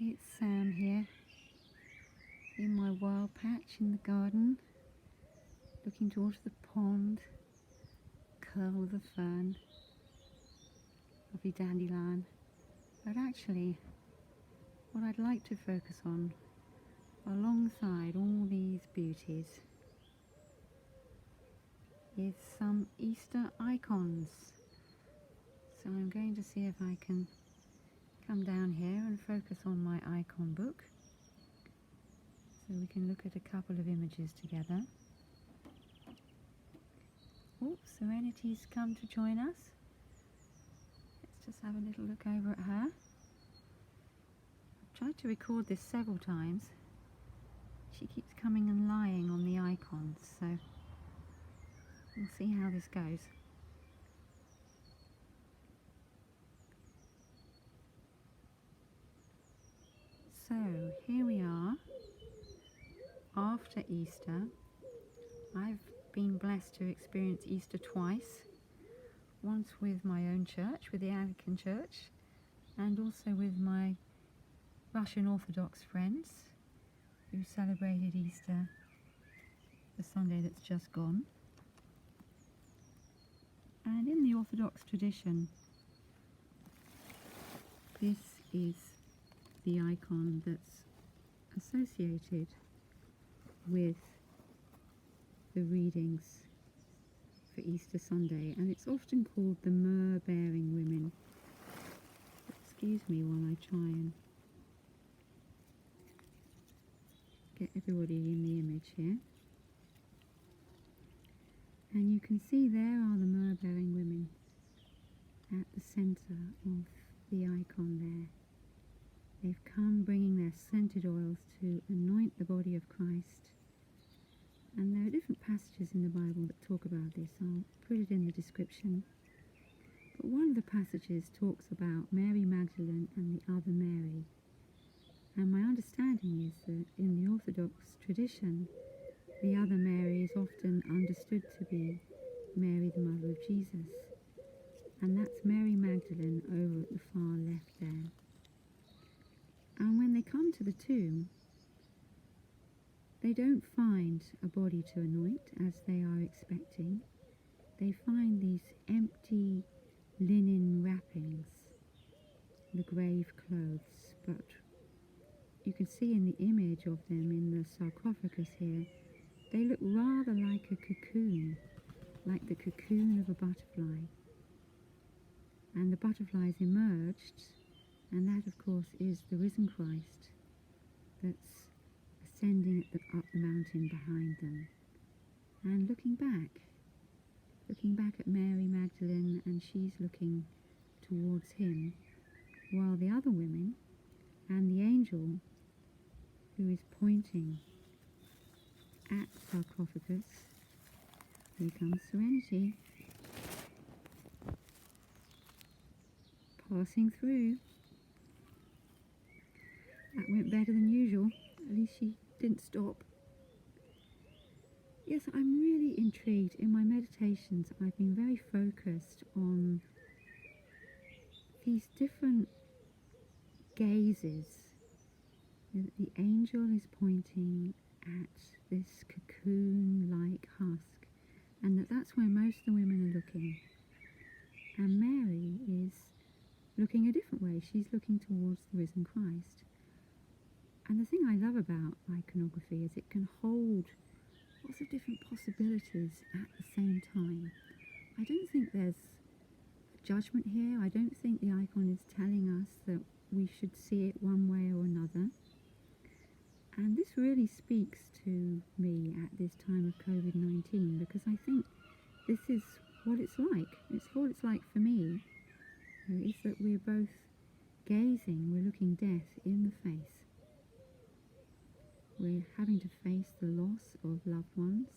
It's Sam here, in my wild patch in the garden, looking towards the pond, curl of the fern, lovely dandelion. But actually, what I'd like to focus on, alongside all these beauties, is some Easter icons. So I'm going to see if I can come down here and focus on my icon book so we can look at a couple of images together. Oh, Serenity's come to join us. Let's just have a little look over at her. I've tried to record this several times. She keeps coming and lying on the icons, so we'll see how this goes. So here we are, after Easter. I've been blessed to experience Easter twice, once with my own church, with the Anglican Church, and also with my Russian Orthodox friends who celebrated Easter the Sunday that's just gone. And in the Orthodox tradition, this is the icon that's associated with the readings for Easter Sunday, and it's often called the Myrrh Bearing Women. Excuse me while I try and get everybody in the image here. And you can see there are the Myrrh Bearing Women at the centre of the icon there. They've come bringing their scented oils to anoint the body of Christ. And there are different passages in the Bible that talk about this. I'll put it in the description. But one of the passages talks about Mary Magdalene and the other Mary. And my understanding is that in the Orthodox tradition, the other Mary is often understood to be Mary, the mother of Jesus. And that's Mary Magdalene over at the far left there. And when they come to the tomb, they don't find a body to anoint as they are expecting. They find these empty linen wrappings, the grave clothes. But you can see in the image of them in the sarcophagus here, they look rather like a cocoon, like the cocoon of a butterfly. And the butterfly's emerged, and that of course is the risen Christ that's ascending up the mountain behind them. And looking back at Mary Magdalene, and she's looking towards him, while the other women and the angel who is pointing at the sarcophagus, here comes Serenity, passing through. That went better than usual, at least she didn't stop. Yes, I'm really intrigued. In my meditations, I've been very focused on these different gazes. The angel is pointing at this cocoon-like husk, and that's where most of the women are looking. And Mary is looking a different way. She's looking towards the risen Christ. And the thing I love about iconography is it can hold lots of different possibilities at the same time. I don't think there's a judgment here. I don't think the icon is telling us that we should see it one way or another. And this really speaks to me at this time of COVID-19, because I think this is what it's like. It's what it's like for me, is that we're both gazing, we're looking death in the face. We're having to face the loss of loved ones.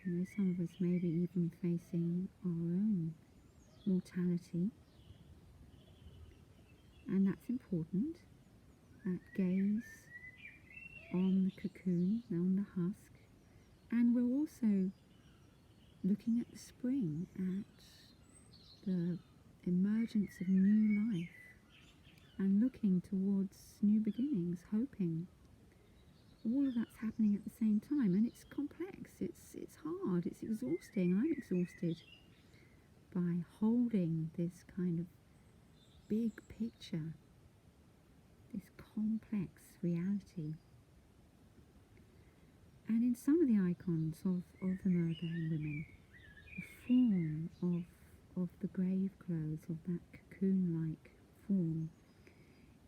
Some of us maybe even facing our own mortality. And that's important, that gaze on the cocoon, on the husk. And we're also looking at the spring, at the emergence of new life, and looking towards new beginnings, hoping. All of that's happening at the same time, and it's complex, it's hard, it's exhausting. I'm exhausted by holding this kind of big picture, this complex reality. And in some of the icons of the Myrrh Bearing Women, the form of the grave clothes, of that cocoon-like form,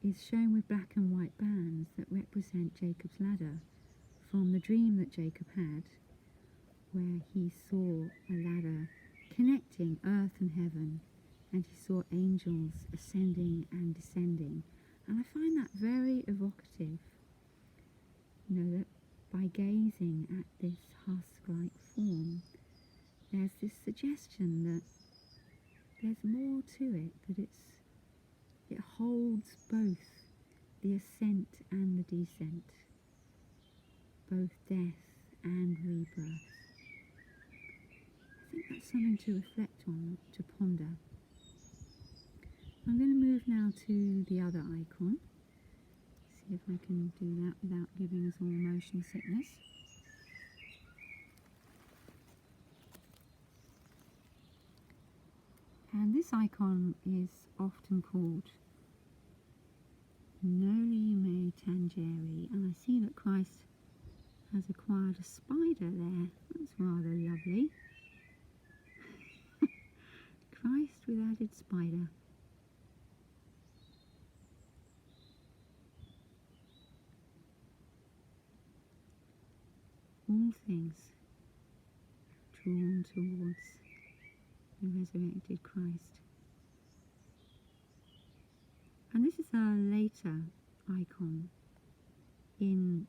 is shown with black and white bands that represent Jacob's ladder, from the dream that Jacob had, where he saw a ladder connecting earth and heaven, and he saw angels ascending and descending. And I find that very evocative, that by gazing at this husk-like form, there's this suggestion that there's more to it, that it holds both the ascent and the descent, both death and rebirth. I think that's something to reflect on, to ponder. I'm going to move now to the other icon. See if I can do that without giving us all motion sickness. And this icon is often called Noli tangere, and I see that Christ has acquired a spider there. That's rather lovely. Christ with added spider. All things drawn towards the resurrected Christ. And this is a later icon in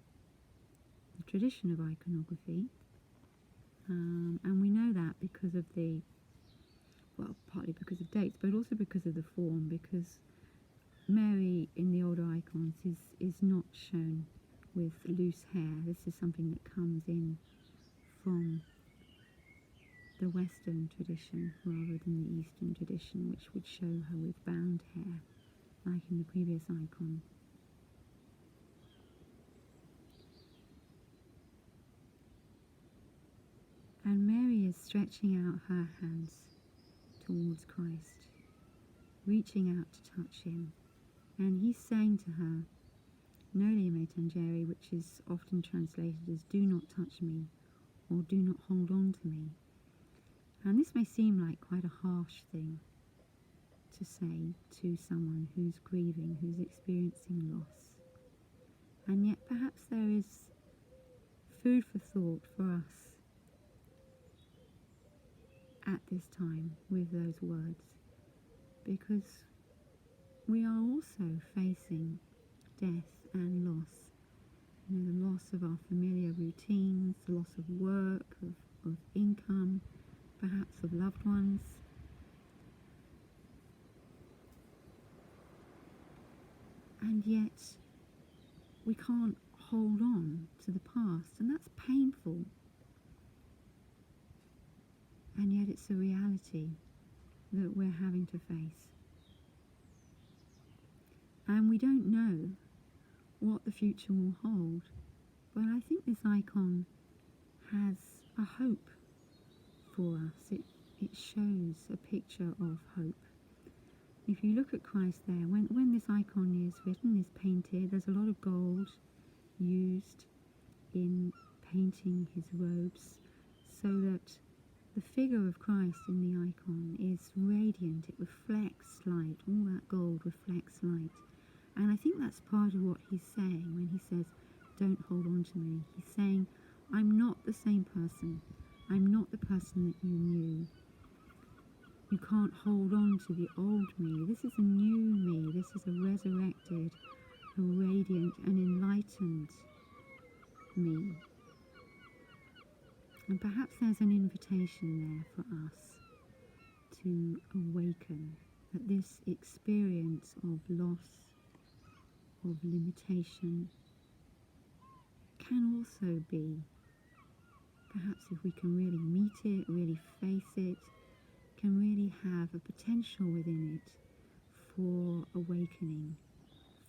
the tradition of iconography, and we know that because of partly because of dates, but also because of the form, because Mary in the older icons is not shown with loose hair. This is something that comes in from the Western tradition rather than the Eastern tradition, which would show her with bound hair, like in the previous icon. And Mary is stretching out her hands towards Christ, reaching out to touch him, and he's saying to her, Noli me tangere, which is often translated as do not touch me, or do not hold on to me. And this may seem like quite a harsh thing to say to someone who's grieving, who's experiencing loss. And yet perhaps there is food for thought for us at this time with those words, because we are also facing death and loss. The loss of our familiar routines, the loss of work, of income, perhaps of loved ones. And yet we can't hold on to the past, and that's painful. And yet it's a reality that we're having to face. And we don't know what the future will hold, but I think this icon has a hope for us. It shows a picture of hope. If you look at Christ there, when this icon is written, is painted, there's a lot of gold used in painting his robes, so that the figure of Christ in the icon is radiant, it reflects light, all that gold reflects light. And I think that's part of what he's saying when he says, don't hold on to me. He's saying, I'm not the same person. I'm not the person that you knew. You can't hold on to the old me. This is a new me. This is a resurrected, a radiant and enlightened me. And perhaps there's an invitation there for us to awaken, that this experience of loss, of limitation, can also be, perhaps if we can really meet it, really face it, can really have a potential within it for awakening,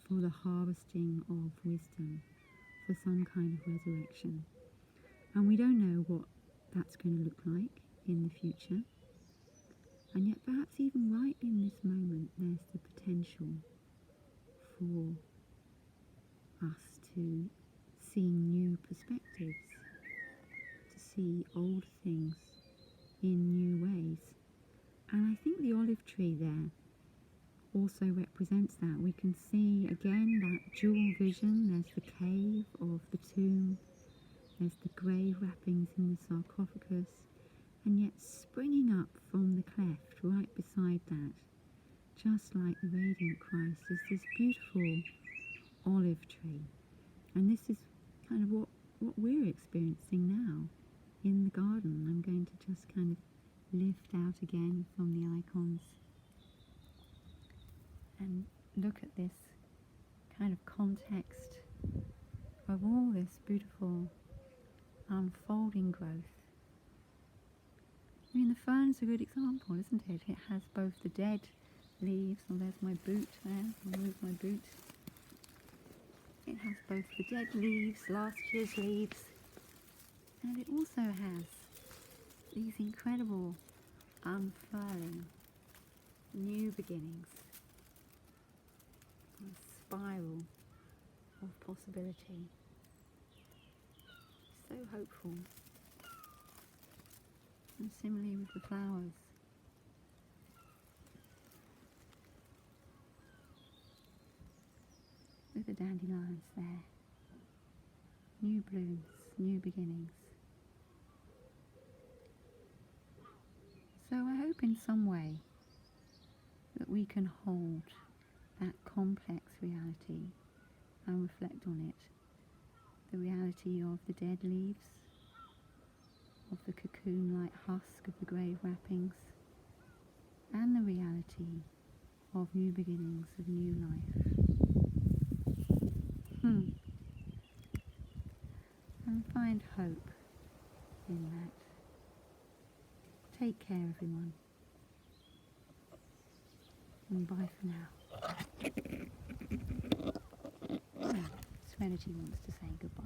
for the harvesting of wisdom, for some kind of resurrection. And we don't know what that's going to look like in the future. And yet perhaps even right in this moment there's the potential for us to see new perspectives, to see old things in new ways. And I think the olive tree there also represents that. We can see again that dual vision. There's the cave of the tomb, there's the grave wrappings in the sarcophagus, and yet springing up from the cleft right beside that, just like the radiant Christ, is this beautiful olive tree. And this is kind of what we're experiencing now in the garden. I'm going to just kind of lift out again from the icons and look at this kind of context of all this beautiful unfolding growth. I mean, the fern's a good example, isn't it? It has both the dead leaves, oh, there's my boot there, I'll move my boot. It has both the dead leaves, last year's leaves, and it also has these incredible unfurling new beginnings, a spiral of possibility. So hopeful. And similarly with the flowers. With the dandelions there. New blooms, new beginnings. So I hope in some way that we can hold that complex reality and reflect on it. The reality of the dead leaves, of the cocoon-like husk of the grave wrappings, and the reality of new beginnings, of new life. And find hope in that. Take care, everyone. And bye for now. Serenity wants to say goodbye.